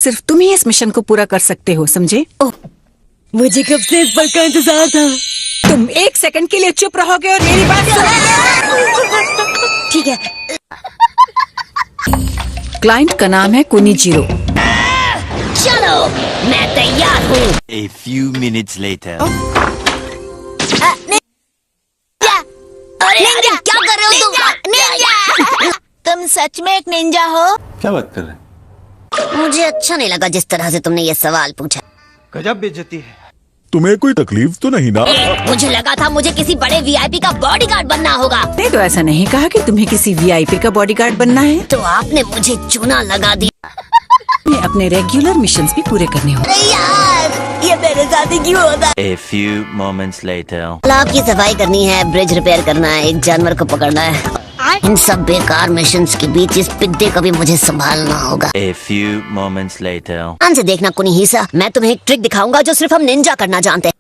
सिर्फ तुम ही इस मिशन को पूरा कर सकते हो, समझे? मुझे कब से इस पल का इंतजार था। तुम 1 सेकंड के लिए चुप रहोगे और मेरी बात ठीक है। क्लाइंट का नाम है कुनीजीरो। चलो मैं तैयार हूँ। A few minutes later. Ninja, क्या कर रहे हो तुम? निंजा! तुम सच में एक निंजा हो? क्या बात कर रहे हैं? मुझे अच्छा नहीं लगा जिस तरह से तुमने ये सवाल पूछा। गजब बेइज्जती है। तुम्हें कोई तकलीफ तो नहीं ना? मुझे लगा था मुझे किसी बड़े वीआईपी का बॉडीगार्ड बनना होगा। नहीं तो ऐसा नहीं कहा कि तुम्हें किसी वीआईपी का बॉडीगार्ड बनना है। तो आपने मुझे चूना लगा दिया। तुम्हें अपने रेगुलर मिशंस भी पूरे करने होंगे। अरे यार, ये मेरे साथ ही क्यों होता है? A few moments later. तालाब की सफाई करनी है, ब्रिज रिपेयर करना है, एक जानवर को पकड़ना है। इन सब बेकार मिशंस के बीच इस पिद्दे को भी मुझे संभालना होगा। A few moments later. ध्यान से देखना कुनीहिसा, मैं तुम्हें एक ट्रिक दिखाऊंगा जो सिर्फ हम निंजा करना जानते हैं।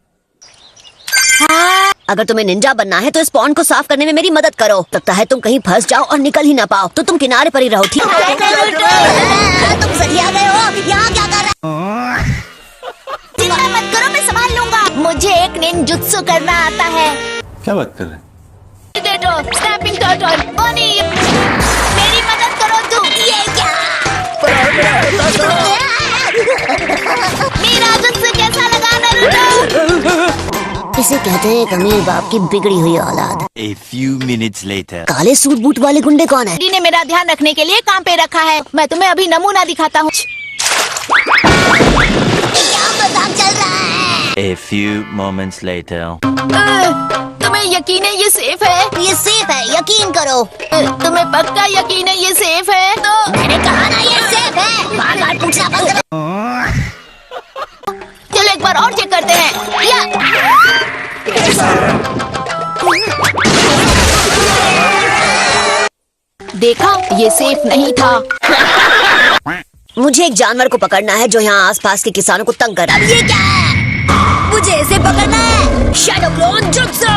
अगर तुम्हें निंजा बनना है तो इस पॉन्ड को साफ करने में मेरी मदद करो। लगता है तुम कहीं फंस जाओ और निकल ही ना पाओ, तो तुम किनारे पर ही रहो, ठीक है? तुम सही आ गए हो। यहाँ क्या कर रहे हो? चिंता मत करो, मैं संभाल लूंगा। मुझे एक निंजुत्सु करना आता है। क्या बात कर रहे हैं? स्नैपिंग टर्टल, बनी, मेरी मदद करो तुम। ये क्या? मेरा जुत्सु कैसा लगा नारुतो? इसे कहते हैं एक अमीर बाप की बिगड़ी हुई औलाद। A few minutes later. काले सूट बूट वाले गुंडे कौन है? ने मेरा ध्यान रखने के लिए काम पे रखा है। मैं तुम्हें अभी नमूना दिखाता हूँ। क्या मजाक चल रहा है? A few moments later. तुम्हें यकीन है ये सेफ है? ये सेफ है, यकीन करो। तुम्हें पक्का यकीन है ये सेफ है? तो मैंने कहा ना ये सेफ है। बार-बार पूछना बंद करो। चलो एक बार और चेक करते हैं। या देखा, ये सेफ नहीं था। मुझे एक जानवर को पकड़ना है जो यहाँ आसपास के किसानों को तंग कर रहा है। ये क्या है? मुझे इसे पकड़ना है। शैडो क्लोन जुत्सु।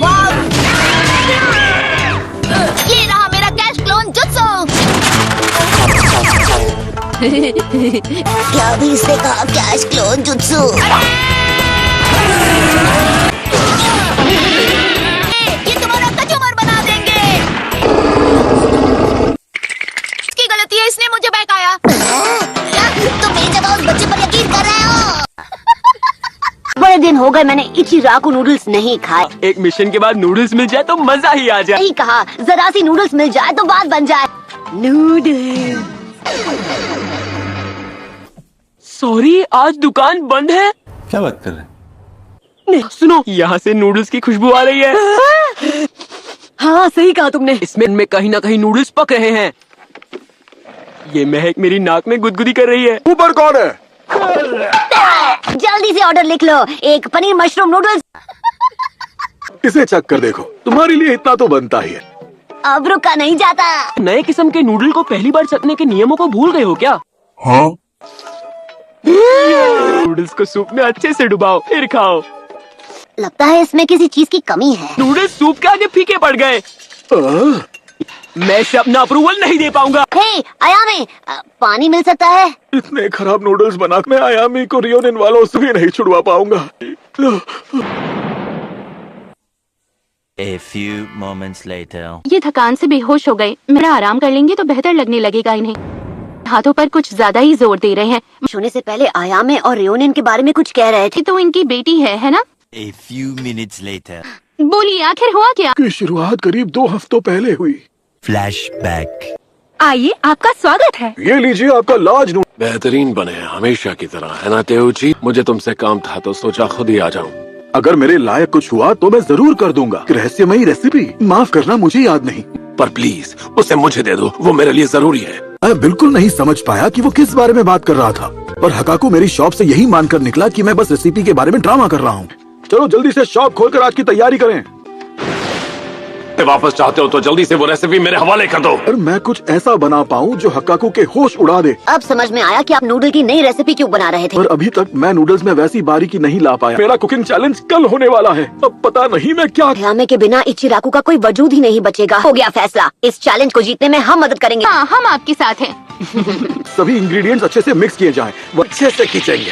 वाव! ये रहा मेरा कैश क्लोन जुत्सु। क्या भी इसने कहा कैश क्लोन जुत्सु? ये तुम्हारा कचूमर बना देंगे। इसकी गलती है, इसने मुझे बहकाया। तुम मेरी जगह उस बच्चे पर यकीन कर रहे हो? बड़े दिन हो गए मैंने इचिराकु नूडल्स नहीं खाए। एक मिशन के बाद नूडल्स मिल जाए तो मजा ही आ जाए। नहीं कहा, जरा सी नूडल्स मिल जाए तो बात बन जाए। नूडल्स। सॉरी, आज दुकान बंद है। क्या बात कर रहे हैं? नहीं, सुनो, यहाँ से नूडल्स की खुशबू आ रही है। हाँ सही कहा तुमने। इसमें कहीं ना कहीं नूडल्स पक रहे हैं। ये महक मेरी नाक में गुदगुदी कर रही है। ऊपर कौन है? जल्दी से ऑर्डर लिख लो, एक पनीर मशरूम नूडल्स। इसे चख कर देखो, तुम्हारे लिए इतना तो बनता ही है। अब रुका नहीं जाता। नए किस्म के नूडल को पहली बार चखने के नियमों को भूल गए हो क्या? हाँ? नूडल्स को सूप में अच्छे से डुबाओ, फिर खाओ। लगता है इसमें किसी चीज की कमी है। नूडल्स सूप के आगे फीके पड़ गए। मैं अपना अप्रूवल नहीं दे पाऊंगा। हे आयामी, पानी मिल सकता है? इतने खराब नूडल्स बना मैं आयामी को रियोनिन वालों से भी नहीं छुड़वा पाऊंगा। A few moments later. ये थकान से बेहोश हो गए। मेरा आराम कर लेंगे तो बेहतर लगने लगेगा इन्हें। हाथों पर कुछ ज्यादा ही जोर दे रहे हैं। सोने से पहले आयामे और रियोनिन के बारे में कुछ कह रहे थे। ये तो इनकी बेटी है ना? A few minutes later. बोलिए, आखिर हुआ क्या? की शुरुआत करीब 2 हफ्तों पहले हुई। Flashback. आइए, आपका स्वागत है। ये लीजिए आपका लाज नूडल। बेहतरीन बने हैं हमेशा की तरह, है ना तेऊची? मुझे तुमसे काम था तो सोचा खुद ही आ जाऊं। अगर मेरे लायक कुछ हुआ तो मैं जरूर कर दूंगा। रहस्यमयी रेसिपी, माफ करना मुझे याद नहीं। पर प्लीज उसे मुझे दे दो, वो मेरे लिए जरूरी है। मैं बिल्कुल नहीं समझ पाया कि वो किस बारे में बात कर रहा था, पर हकाकू मेरी शॉप से यही मानकर निकला कि मैं बस रेसिपी के बारे में ड्रामा कर रहा हूँ। चलो जल्दी से शॉप खोलकर आज की तैयारी करें। वापस चाहते हो तो जल्दी से वो रेसिपी मेरे हवाले कर दो। और मैं कुछ ऐसा बना पाऊँ जो हकाकू के होश उड़ा दे। अब समझ में आया कि आप नूडल की नई रेसिपी क्यों बना रहे थे। पर अभी तक मैं नूडल्स में वैसी बारीकी नहीं ला पाया। मेरा कुकिंग चैलेंज कल होने वाला है, अब पता नहीं मैं क्या। आयामे के बिना इचिराकू का कोई वजूद ही नहीं बचेगा। हो गया फैसला, इस चैलेंज को जीतने में हम मदद करेंगे। हाँ, हम आपके साथ हैं। सभी इंग्रेडिएंट्स अच्छे से मिक्स किए जाएं, वो अच्छे से खींचेंगे।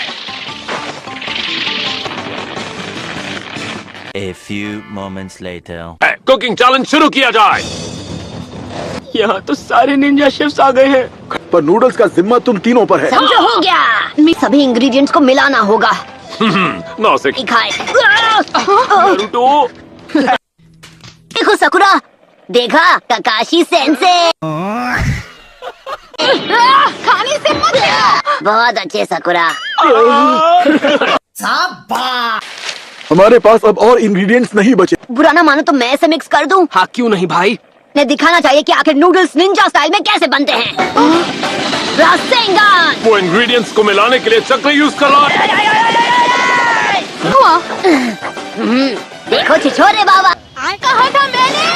A few moments later. Cooking challenge शुरू किया जाए। यहाँ तो सारे निंजा शेफ्स आ गए हैं। पर नूडल्स का जिम्मा तुम तीनों पर है। समझो, हो गया। सभी इंग्रेडिएंट्स को मिलाना होगा। नौसिक खाए। नारुतो, देखो सकुरा, देखा काकाशी सेंसे। खाने से मत लेना। बहुत अच्छे सकुरा। हमारे पास अब और इंग्रेडिएंट्स नहीं बचे। बुरा ना मानो तो मैं इसे मिक्स कर दूं। हाँ क्यों नहीं भाई। ने दिखाना चाहिए कि आखिर नूडल्स निंजा स्टाइल में कैसे बनते हैं। रासेंगन। वो इंग्रेडिएंट्स को मिलाने के लिए चक्र यूज कर रहा है। देखो छिछोरे बाबा। कहा था मैंने।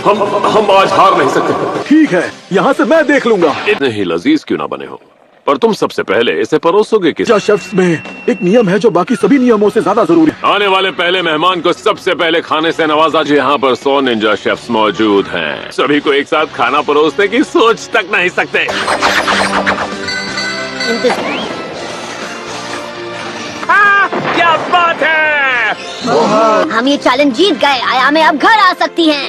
हम आज हार नहीं सकते। ठीक है, यहाँ से मैं देख लूंगा। इतने ही लजीज क्यों ना बने हो, पर तुम सबसे पहले इसे परोसोगे किस? निंजा शेफ्स में एक नियम है जो बाकी सभी नियमों से ज्यादा जरूरी है। आने वाले पहले मेहमान को सबसे पहले खाने से नवाजा। यहाँ पर 100 निंजा शेफ्स मौजूद हैं। सभी को एक साथ खाना परोसने की सोच तक नहीं सकते। क्या बात है। हम ये चैलेंज जीत गए। आया मैं अब घर आ सकती हैं।